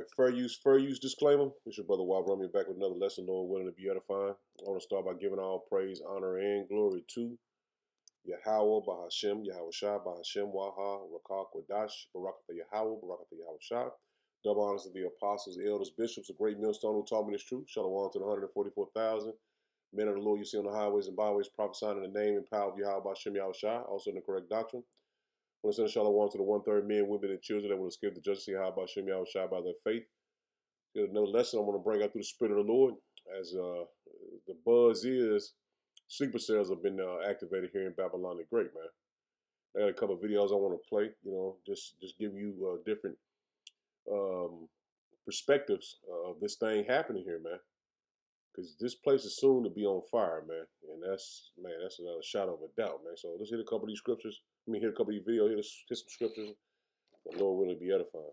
right, fair use disclaimer. It's your brother Rob Romeo back with another lesson, Lord willing to be edifying. I want to start by giving all praise, honor, and glory to Yahweh, Bahashem, Yahweh Shah, Bahashem, Waha, Rakak, Wadash, Barakatha Yahweh, Barakatha Yahweh Shah. Double honors to the apostles, elders, bishops, a great millstone who taught me this truth. Shalom to the 144,000 men of the Lord you see on the highways and byways, prophesying in the name and power of Yahweh, Bahashem, Yahweh Shah, also in the correct doctrine. I want to send shalom to the 1/3 men, women, and children that will escape the justice of Yahweh, Bahashem, Yahweh Shah by their faith. There's another lesson I want to bring out through the Spirit of the Lord. As the buzz is, sleeper cells have been activated here in Babylon the Great, man. I got a couple of videos I want to play, just give you different perspectives of this thing happening here, man. Because this place is soon to be on fire, man. And that's another shadow of a doubt, man. So let's hit a couple of these scriptures. Hit a couple of these videos, hit some scriptures. The Lord will be edifying.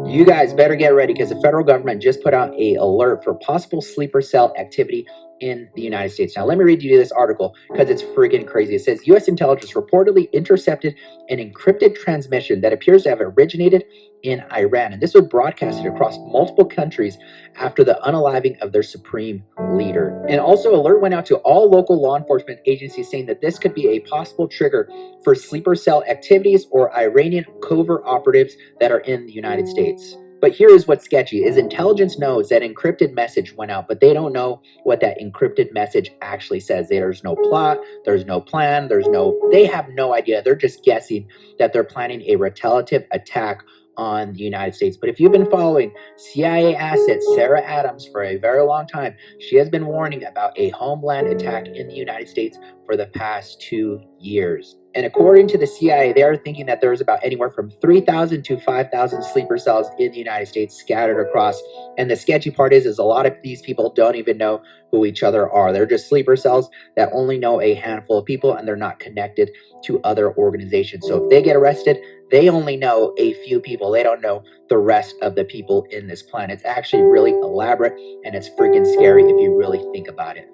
You guys better get ready because the federal government just put out an alert for possible sleeper cell activity in the United States. Now, let me read you this article because it's freaking crazy. It says U.S. intelligence reportedly intercepted an encrypted transmission that appears to have originated in Iran. And this was broadcasted across multiple countries after the unaliving of their supreme leader. And also, alert went out to all local law enforcement agencies saying that this could be a possible trigger for sleeper cell activities or Iranian covert operatives that are in the United States. But here is what's sketchy, is intelligence knows that encrypted message went out, but they don't know what that encrypted message actually says. There's no plot, there's no plan, they have no idea. They're just guessing that they're planning a retaliative attack on the United States. But if you've been following CIA asset Sarah Adams for a very long time, she has been warning about a homeland attack in the United States for the past 2 years. And according to the CIA, they are thinking that there's about anywhere from 3,000 to 5,000 sleeper cells in the United States scattered across. And the sketchy part is a lot of these people don't even know who each other are. They're just sleeper cells that only know a handful of people and they're not connected to other organizations. So if they get arrested, they only know a few people. They don't know the rest of the people in this plan. It's actually really elaborate and it's freaking scary if you really think about it.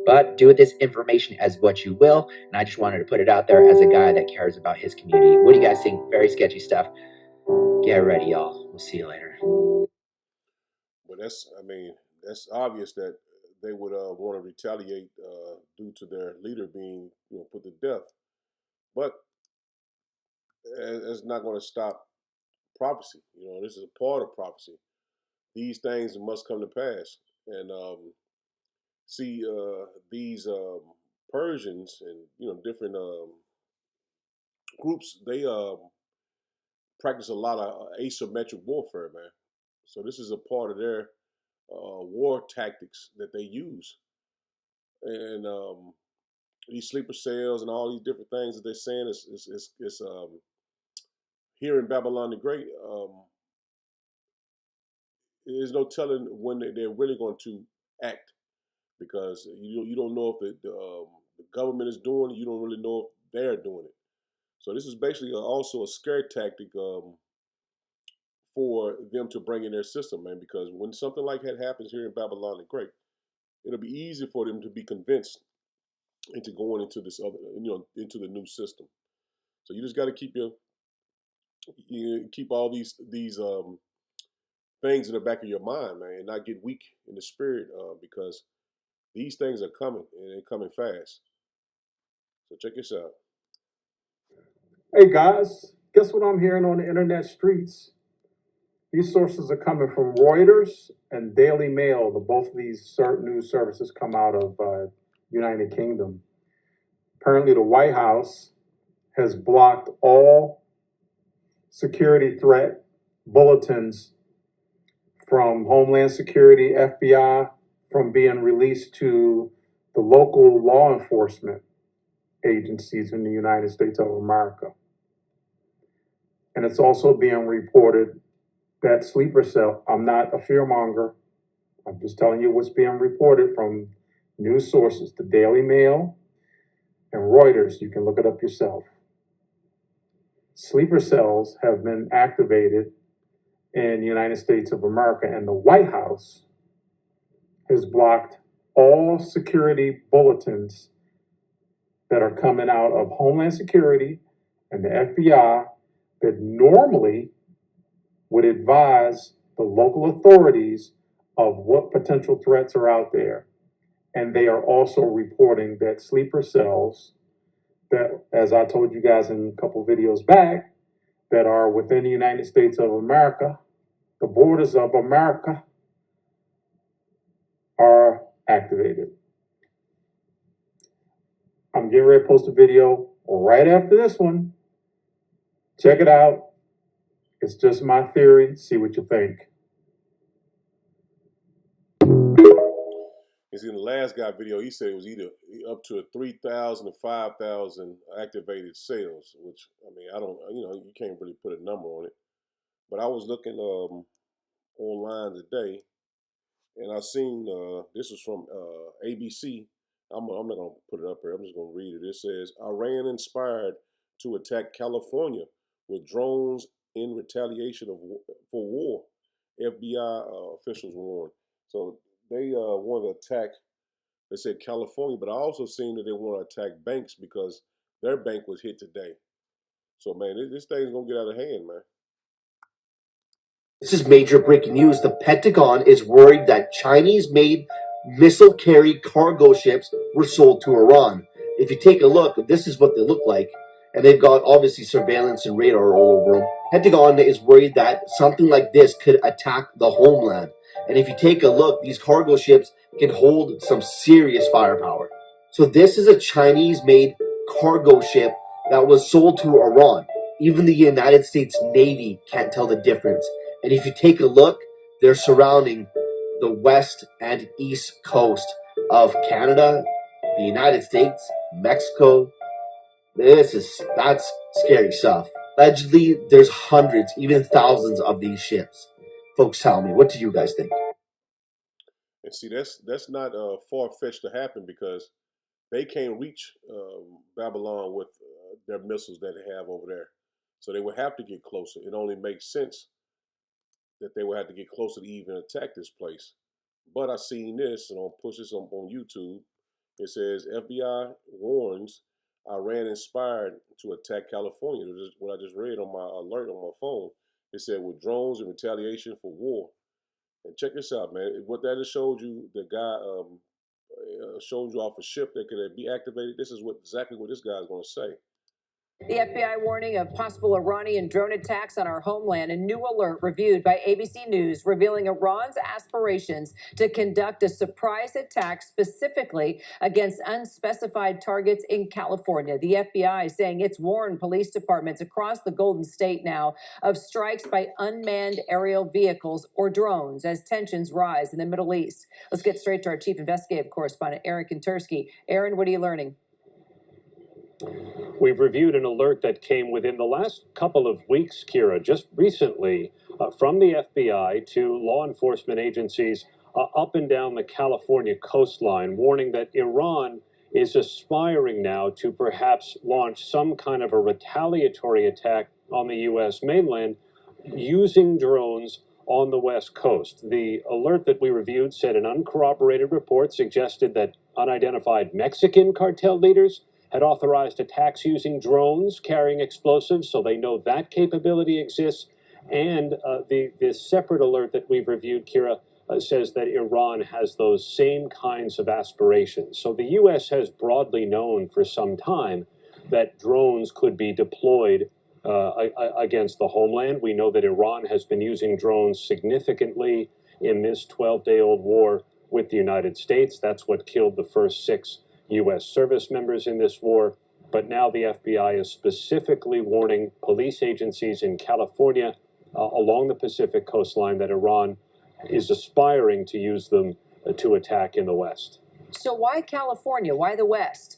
But do with this information as what you will. And I just wanted to put it out there as a guy that cares about his community. What do you guys think? Very sketchy stuff. Get ready, y'all. We'll see you later. But that's obvious that they would want to retaliate due to their leader being put to death. But it's not going to stop prophecy. This is a part of prophecy. These things must come to pass. And see, these Persians and different groups, they practice a lot of asymmetric warfare, man. So this is a part of their war tactics that they use. And these sleeper cells and all these different things that they're saying is here in Babylon the Great. There's no telling when they're really going to act, because you don't know if the government is doing it. You don't really know if they're doing it. So this is basically also a scare tactic for them to bring in their system, man. Because when something like that happens here in Babylon the Great, it'll be easy for them to be convinced into going into this other, into the new system. So you just got to keep all these things in the back of your mind, man, and not get weak in the spirit, because these things are coming and they're coming fast. So check this out. Hey guys, guess what I'm hearing on the internet streets? These sources are coming from Reuters and Daily Mail. Both of these news services come out of United Kingdom. Apparently the White House has blocked all security threat bulletins from Homeland Security, FBI, from being released to the local law enforcement agencies in the United States of America. And it's also being reported that sleeper cell, I'm not a fearmonger, I'm just telling you what's being reported from news sources, the Daily Mail and Reuters. You can look it up yourself. Sleeper cells have been activated in the United States of America, and the White House has blocked all security bulletins that are coming out of Homeland Security and the FBI that normally would advise the local authorities of what potential threats are out there. And they are also reporting that sleeper cells that, as I told you guys in a couple videos back, that are within the United States of America, the borders of America, are activated. I'm getting ready to post a video right after this one. Check it out. It's just my theory. See what you think. You see, in the last guy video, he said it was either up to 3,000 to 5,000 activated cells, which, I mean, I don't, you can't really put a number on it. But I was looking online today, and I seen, this was from ABC. I'm not going to put it up here. I'm just going to read it. It says, Iran inspired to attack California with drones in retaliation for war. FBI officials warned. So they want to attack, they said California, but I also seen that they want to attack banks because their bank was hit today. So, man, this thing's going to get out of hand, man. This is major breaking news. The Pentagon is worried that Chinese-made missile-carried cargo ships were sold to Iran. If you take a look, this is what they look like. And they've got, obviously, surveillance and radar all over them. Pentagon is worried that something like this could attack the homeland. And if you take a look, these cargo ships can hold some serious firepower. So this is a Chinese-made cargo ship that was sold to Iran. Even the United States Navy can't tell the difference. And if you take a look, they're surrounding the west and east coast of Canada, the United States, Mexico. That's scary stuff. Allegedly, there's hundreds, even thousands of these ships. Folks, tell me, what do you guys think? And see, that's not far-fetched to happen because they can't reach Babylon with their missiles that they have over there. So they would have to get closer. It only makes sense that they would have to get closer to even attack this place. But I seen this, and I'll push this on YouTube. It says FBI warns Iran inspired to attack California. This is what I just read on my alert on my phone. It said with drones in retaliation for war. And check this out, man. What that just showed you, the guy showed you off a ship that could be activated. This is exactly what this guy's going to say. The FBI warning of possible Iranian drone attacks on our homeland. A new alert reviewed by ABC News revealing Iran's aspirations to conduct a surprise attack specifically against unspecified targets in California. The FBI saying it's warned police departments across the Golden State now of strikes by unmanned aerial vehicles or drones as tensions rise in the Middle East. Let's get straight to our chief investigative correspondent, Aaron Kontursky. Aaron, what are you learning? We've reviewed an alert that came within the last couple of weeks, Kira, just recently, from the FBI to law enforcement agencies up and down the California coastline, warning that Iran is aspiring now to perhaps launch some kind of a retaliatory attack on the U.S. mainland using drones on the West Coast. The alert that we reviewed said an uncorroborated report suggested that unidentified Mexican cartel leaders had authorized attacks using drones carrying explosives, so they know that capability exists. And the separate alert that we've reviewed, Kira, says that Iran has those same kinds of aspirations. So the U.S. has broadly known for some time that drones could be deployed against the homeland. We know that Iran has been using drones significantly in this 12-day-old war with the United States. That's what killed the first 6 U.S. service members in this war. But now the FBI is specifically warning police agencies in California along the Pacific coastline that Iran is aspiring to use them to attack in the West. So why California? Why the West?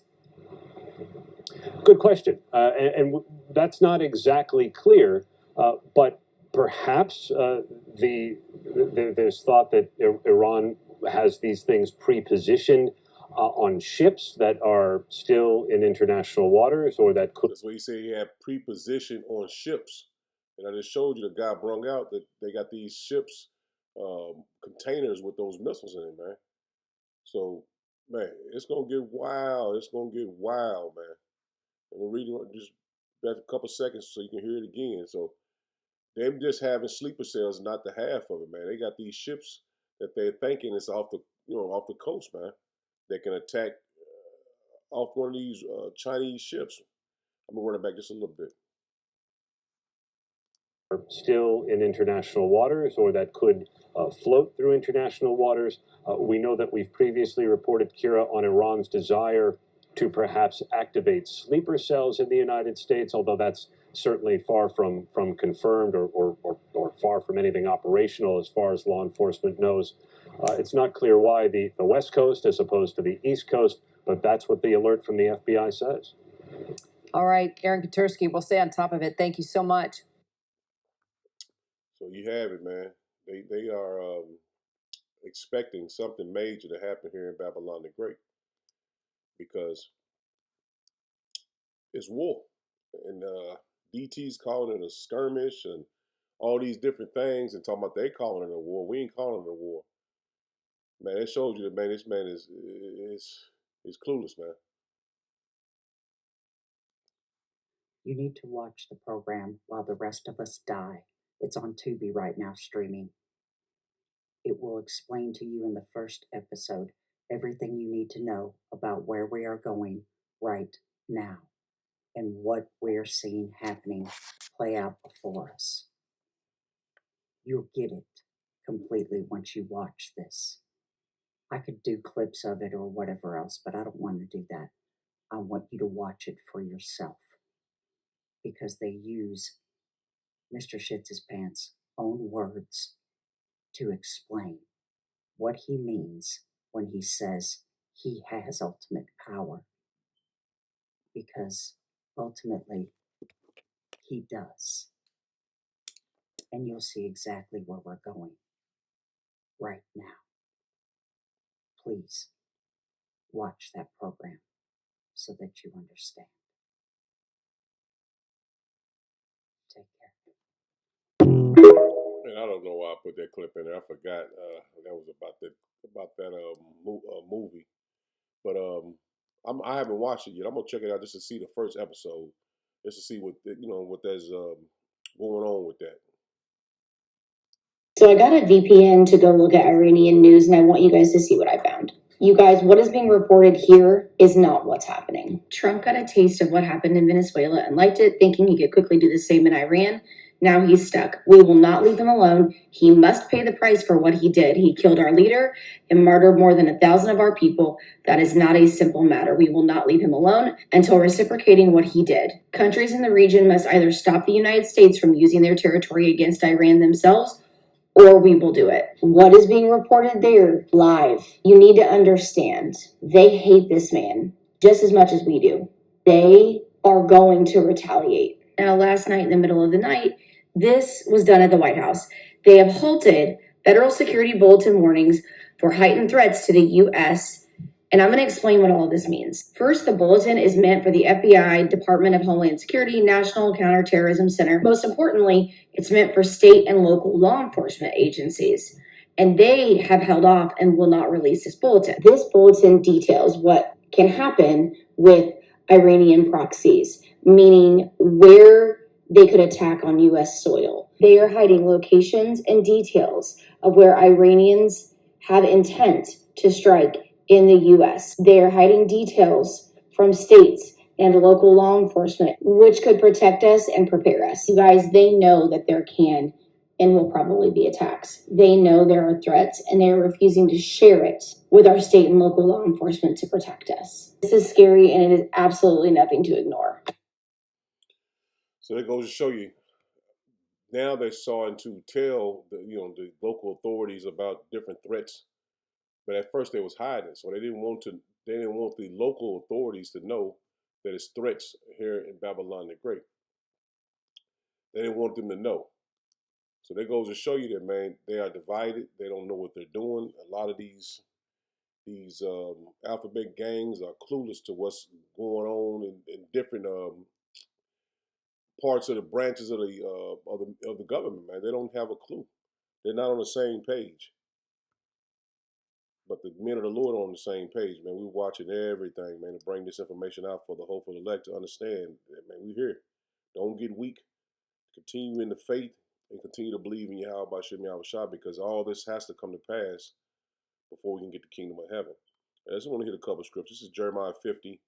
Good question. And that's not exactly clear, but perhaps there's thought that Iran has these things pre-positioned on ships that are still in international waters, or that could. That's what he said. He had pre-positioned on ships, and I just showed you the guy brung out that they got these ships, containers with those missiles in it, man. So, man, it's gonna get wild. It's gonna get wild, man. And we're reading just back a couple seconds so you can hear it again. So, Them just having sleeper cells, not the half of it, man. They got these ships that they're thinking is off the off the coast, man. They can attack off one of these Chinese ships. I'm gonna run it back just a little bit. Still in international waters or that could float through international waters. We know that we've previously reported, Kira, on Iran's desire to perhaps activate sleeper cells in the United States, although that's certainly far from confirmed or far from anything operational as far as law enforcement knows. It's not clear why the West Coast as opposed to the East Coast, but that's what the alert from the FBI says. All right, Aaron Katursky, we'll stay on top of it. Thank you so much. So you have it, man. They are expecting something major to happen here in Babylon the Great because it's war, and DT's calling it a skirmish and all these different things, and talking about they calling it a war. We ain't calling it a war, man. It shows you that, man. This man is clueless, man. You need to watch the program While the Rest of Us Die. It's on Tubi right now streaming. It will explain to you in the first episode everything you need to know about where we are going right now and what we're seeing happening play out before us. You'll get it completely once you watch this. I could do clips of it or whatever else, but I don't want to do that. I want you to watch it for yourself because they use Mr. Shits-His-Pants' own words to explain what he means when he says he has ultimate power. Because ultimately, he does. And you'll see exactly where we're going right now. Please watch that program so that you understand. Take care. And I don't know why I put that clip in there. I forgot that was about that movie. But I haven't watched it yet. I'm gonna check it out just to see the first episode, just to see what what there's going on with that. So I got a VPN to go look at Iranian news, and I want you guys to see what I found. You guys, what is being reported here is not what's happening. Trump got a taste of what happened in Venezuela and liked it, thinking he could quickly do the same in Iran. Now he's stuck. We will not leave him alone. He must pay the price for what he did. He killed our leader and murdered more than 1,000 of our people. That is not a simple matter. We will not leave him alone until reciprocating what he did. Countries in the region must either stop the United States from using their territory against Iran themselves, or we will do it. What is being reported there live? You need to understand, they hate this man just as much as we do. They are going to retaliate. Now, last night in the middle of the night, this was done at the White House. They have halted federal security bulletin warnings for heightened threats to the U.S., and I'm going to explain what all of this means. First, the bulletin is meant for the FBI, Department of Homeland Security, National Counterterrorism Center. Most importantly, it's meant for state and local law enforcement agencies. And they have held off and will not release this bulletin. This bulletin details what can happen with Iranian proxies, meaning where they could attack on U.S. soil. They are hiding locations and details of where Iranians have intent to strike in the U.S. They are hiding details from states and local law enforcement, which could protect us and prepare us. You guys, they know that there can and will probably be attacks. They know there are threats, and they are refusing to share it with our state and local law enforcement to protect us. This is scary, and it is absolutely nothing to ignore. So it goes to show you. Now they're starting to tell the local authorities about different threats, but at first they was hiding, so they didn't want the local authorities to know that it's threats here in Babylon the Great. They didn't want them to know. So that goes to show you that, man, they are divided. They don't know what they're doing. A lot of these alphabet gangs are clueless to what's going on in different parts of the branches of the government, man. They don't have a clue. They're not on the same page. But the men of the Lord are on the same page, man. We're watching everything, man, to bring this information out for the hopeful elect to understand that, man, we're here. Don't get weak. Continue in the faith and continue to believe in Yahweh Bashem Yahweh Shah, because all this has to come to pass before we can get the kingdom of heaven. I just want to hit a couple of scriptures. This is Jeremiah 50.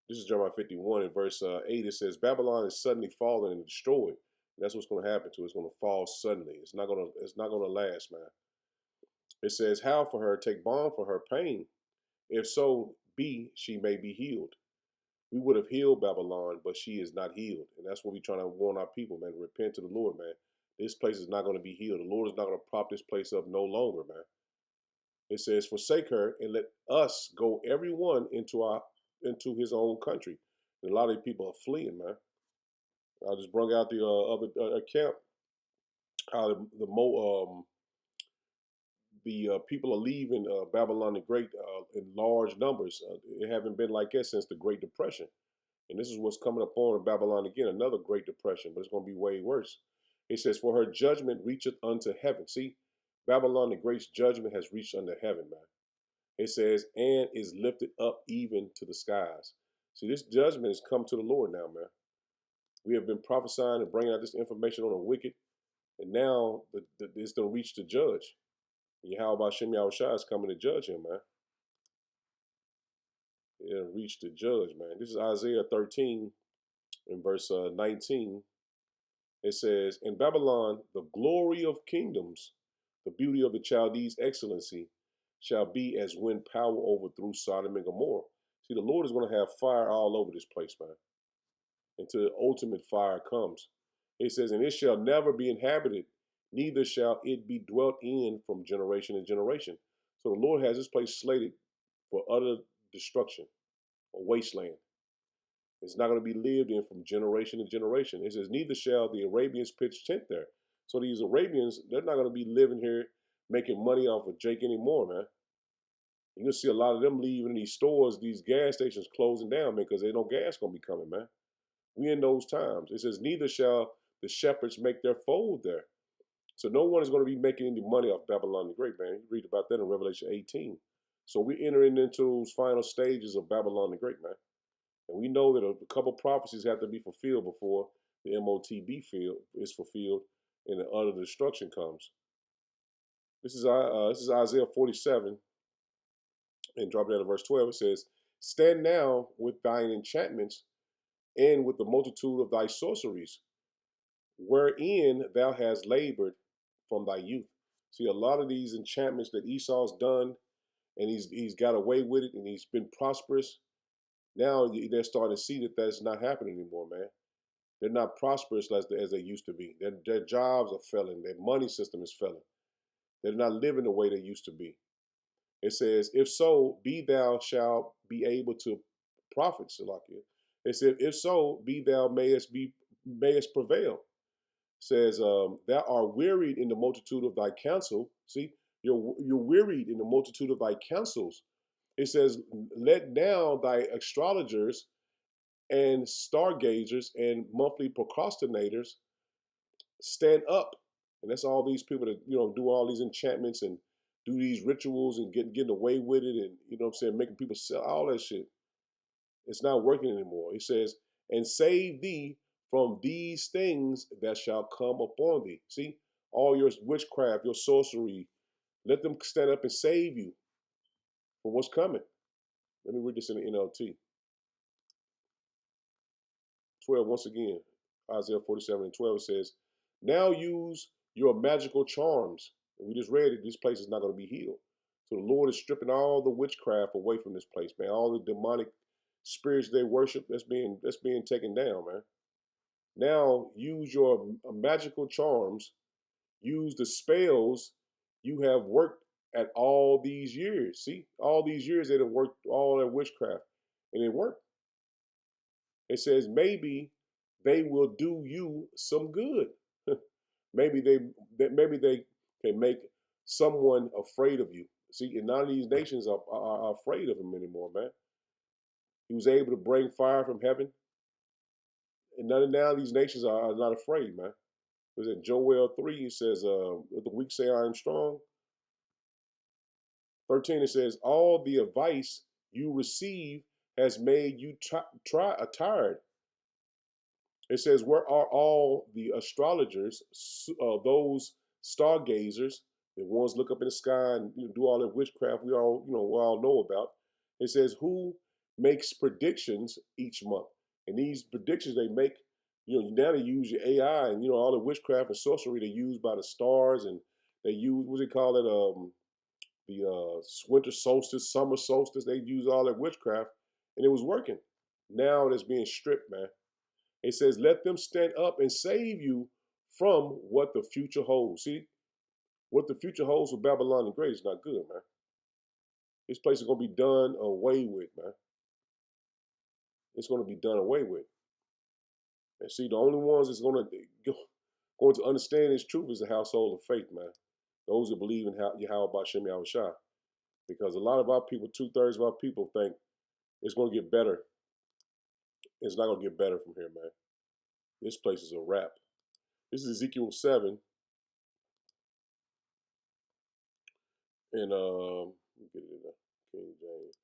This is Jeremiah 51 in verse 8. It says, Babylon is suddenly fallen and destroyed. And that's what's going to happen to it. It's going to fall suddenly. It's not going to last, man. It says, how for her, take balm for her pain. If so be, she may be healed. We would have healed Babylon, but she is not healed. And that's what we're trying to warn our people, man. Repent to the Lord, man. This place is not going to be healed. The Lord is not going to prop this place up no longer, man. It says, forsake her and let us go everyone into his own country. And a lot of people are fleeing, man. I just brought out the other account how the people are leaving Babylon the Great in large numbers. It haven't been like that since the Great Depression. And this is what's coming upon Babylon again, another Great Depression, but it's going to be way worse. It says, for her judgment reacheth unto heaven. See, Babylon the Great's judgment has reached unto heaven, man. It says, and is lifted up even to the skies. See, this judgment has come to the Lord now, man. We have been prophesying and bringing out this information on the wicked, and now it's going to reach the judge. Yahweh Shem Yahushua is coming to judge him, man. It'll reach the judge, man. This is Isaiah 13 in verse 19. It says, in Babylon, the glory of kingdoms, the beauty of the Chaldees' excellency, shall be as when power overthrew Sodom and Gomorrah. See, the Lord is going to have fire all over this place, man, until the ultimate fire comes. It says, and it shall never be inhabited, neither shall it be dwelt in from generation to generation. So the Lord has this place slated for utter destruction, a wasteland. It's not going to be lived in from generation to generation. It says, neither shall the Arabians pitch tent there. So these Arabians, they're not going to be living here making money off of Jake anymore, man. You're going to see a lot of them leaving these stores, these gas stations closing down, man, because ain't no gas going to be coming, man. We in those times. It says, neither shall the shepherds make their fold there. So no one is going to be making any money off Babylon the Great, man. You read about that in Revelation 18. So we're entering into those final stages of Babylon the Great, man. And we know that a couple prophecies have to be fulfilled before the MOTB is fulfilled and the utter destruction comes. This is Isaiah 47, and drop down to verse 12. It says, stand now with thine enchantments and with the multitude of thy sorceries, wherein thou hast labored from thy youth. See, a lot of these enchantments that Esau's done, and he's got away with it, and he's been prosperous. Now they're starting to see that that's not happening anymore, man. They're not prosperous as they used to be. Their jobs are failing. Their money system is failing. They're not living the way they used to be. It says, if so, be thou shalt be able to profit, Salakia. It said, if so, be thou mayest prevail. It says, thou art wearied in the multitude of thy counsel. See, you're wearied in the multitude of thy counsels. It says, let now thy astrologers and stargazers and monthly procrastinators stand up. And that's all these people that, do all these enchantments and do these rituals and getting away with it, and, you know what I'm saying, making people sell all that shit. It's not working anymore. He says, and save thee from these things that shall come upon thee. See, all your witchcraft, your sorcery, let them stand up and save you from what's coming. Let me read this in the NLT. 12, once again, Isaiah 47 and 12 says, now use your magical charms. And we just read it, this place is not going to be healed. So the Lord is stripping all the witchcraft away from this place, man. All the demonic spirits they worship, that's being taken down, man. Now use your magical charms, use the spells you have worked at all these years. See, all these years they have worked all that witchcraft, and it worked. It says maybe they will do you some good. maybe they can make someone afraid of you. See, and none of these nations are afraid of him anymore, man. He was able to bring fire from heaven, and none of now these nations are not afraid, man. Was it Joel 3? It says, the weak say I am strong. 13, it says, all the advice you receive has made you tired. It says, where are all the astrologers, those stargazers, the ones look up in the sky and do all that witchcraft we all know about? It says, who makes predictions each month? And these predictions they make, now they use your AI and all the witchcraft and sorcery they use by the stars, and they use what do they call it? The winter solstice, summer solstice. They use all that witchcraft, and it was working. Now it's being stripped, man. It says, let them stand up and save you from what the future holds. See, what the future holds for Babylon the Great is not good, man. This place is going to be done away with, man. It's going to be done away with. And see, the only ones that's going to understand this truth is the household of faith, man. Those that believe in Yahweh Bashem Yahushua. Because a lot of our people, 2/3 of our people think it's going to get better. It's not going to get better from here, man. This place is a wrap. This is Ezekiel 7. And let me get it in the King James.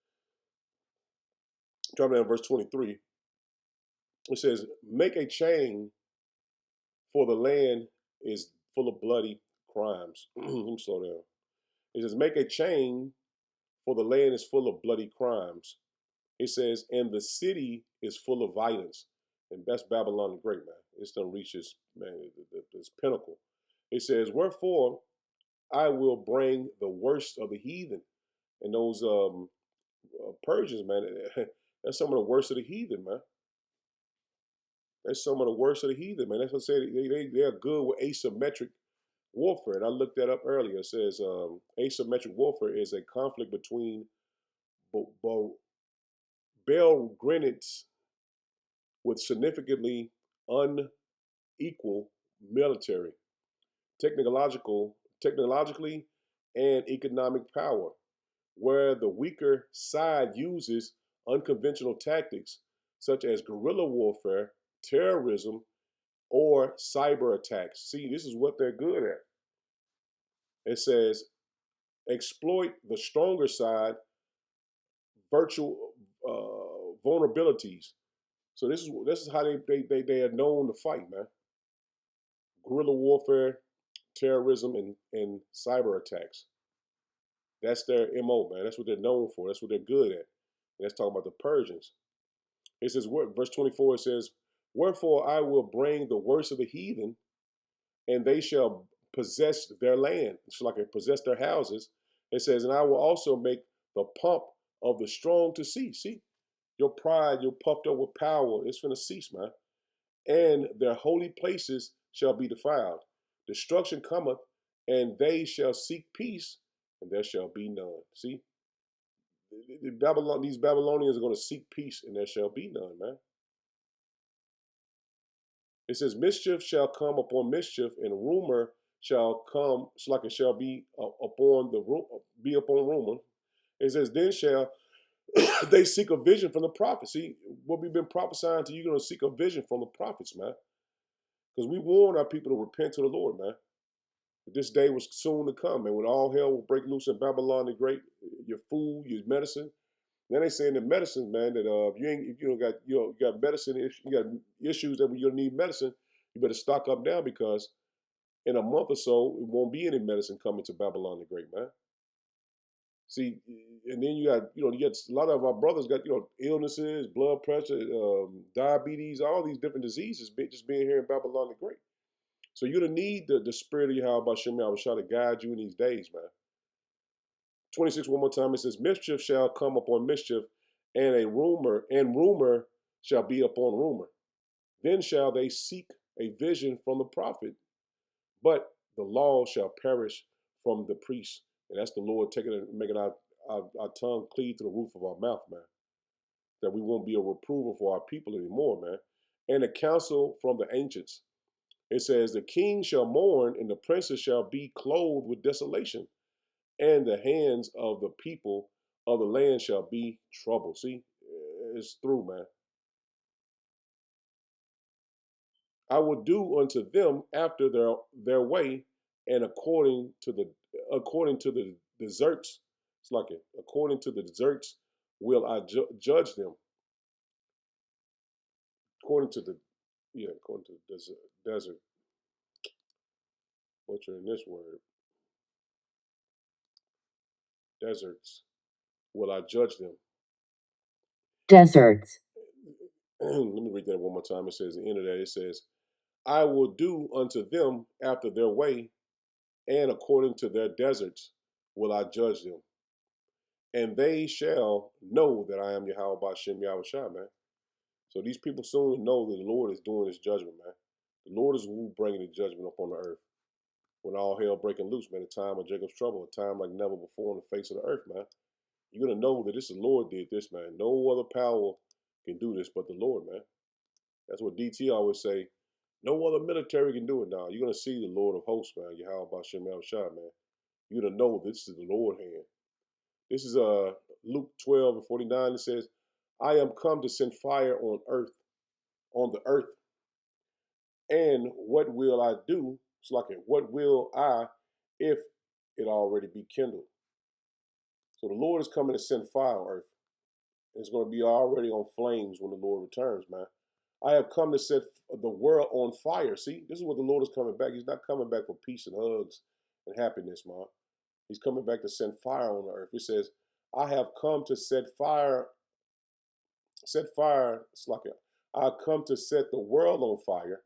Drop down verse 23. It says, make a chain, for the land is full of bloody crimes. Let me slow down. It says, make a chain, for the land is full of bloody crimes. It says, and the city is full of violence. And that's Babylon the Great, man. It's done reaches, man, this pinnacle. It says, wherefore I will bring the worst of the heathen. And those Persians, man, that's some of the worst of the heathen, man. That's some of the worst of the heathen, man. That's what I said. They're good with asymmetric warfare. And I looked that up earlier. It says asymmetric warfare is a conflict between belligerents with significantly unequal military, technologically, and economic power, where the weaker side uses unconventional tactics such as guerrilla warfare, terrorism, or cyber attacks. See, this is what they're good at. It says, exploit the stronger side virtual vulnerabilities. So this is how they are known to fight, man. Guerrilla warfare, terrorism, and cyber attacks. That's their MO, man. That's what they're known for. That's what they're good at. And let's talk about the Persians. It says, verse 24, it says, wherefore I will bring the worst of the heathen, and they shall possess their land. It's like they possess their houses. It says, and I will also make the pomp of the strong to cease. See, your pride, you're puffed up with power, it's going to cease, man. And their holy places shall be defiled. Destruction cometh, and they shall seek peace, and there shall be none. See, these Babylonians are going to seek peace, and there shall be none, man. It says, mischief shall come upon mischief, and rumor shall come, like it shall be upon rumor. It says, then shall they seek a vision from the prophets. See, what we've been prophesying to you, you're going to seek a vision from the prophets, man. Because we warn our people to repent to the Lord, man. This day was soon to come, and when all hell will break loose in Babylon the Great, your food, your medicine. Then they saying the medicine, man, that if you don't got medicine, you got issues that you're gonna need medicine, you better stock up now, because in a month or so it won't be any medicine coming to Babylon the Great, man. See, and then you got a lot of our brothers got illnesses, blood pressure, diabetes, all these different diseases just being here in Babylon the Great. So you're gonna need the spirit of Yahweh Shem Yahushua to guide you in these days, man. 26, one more time, it says, mischief shall come upon mischief, and rumor shall be upon rumor. Then shall they seek a vision from the prophet, but the law shall perish from the priest. And that's the Lord taking it, making our tongue cleave to the roof of our mouth, man. That we won't be a reprover for our people anymore, man. And a counsel from the ancients. It says, the king shall mourn, and the princes shall be clothed with desolation, and the hands of the people of the land shall be troubled. See, it's through, man. I will do unto them after their way, and according to the deserts. It's like it. According to the deserts will I judge them. According to the Yeah, according to the desert. Butchering this word. Deserts. Will I judge them? Deserts. Let me read that one more time. It says, at the end of that, it says, I will do unto them after their way, and according to their deserts will I judge them. And they shall know that I am Yahweh Bashem Yahweh Shai, man. So these people soon know that the Lord is doing his judgment, man. The Lord is who bringing the judgment upon the earth. When all hell breaking loose, man, a time of Jacob's trouble, a time like never before on the face of the earth, man. You're going to know that this is the Lord did this, man. No other power can do this but the Lord, man. That's what DT always say. No other military can do it now. You're going to see the Lord of hosts, man. Yahweh Bashem Yahweh Shai, man. You're going to know this is the Lord hand. This is Luke 12:49. It says, I am come to send fire on the earth. And what will I do? It's like, what will I if it already be kindled? So the Lord is coming to send fire on earth. It's going to be already on flames when the Lord returns, man. I have come to set the world on fire. See, this is what the Lord is coming back. He's not coming back for peace and hugs and happiness, man. He's coming back to send fire on the earth. It says, I have come to set fire, it's like I come to set the world on fire,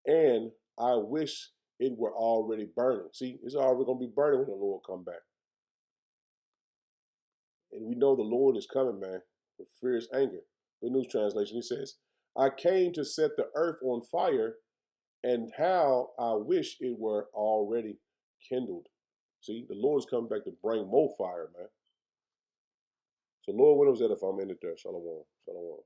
and I wish it were already burning. See, it's already going to be burning when the Lord come back. And we know the Lord is coming, man, with fierce anger. The New Translation, he says, I came to set the earth on fire, and how I wish it were already kindled. See, the Lord is coming back to bring more fire, man. So Lord, what was that if I'm in it there? Shalom. Shalom.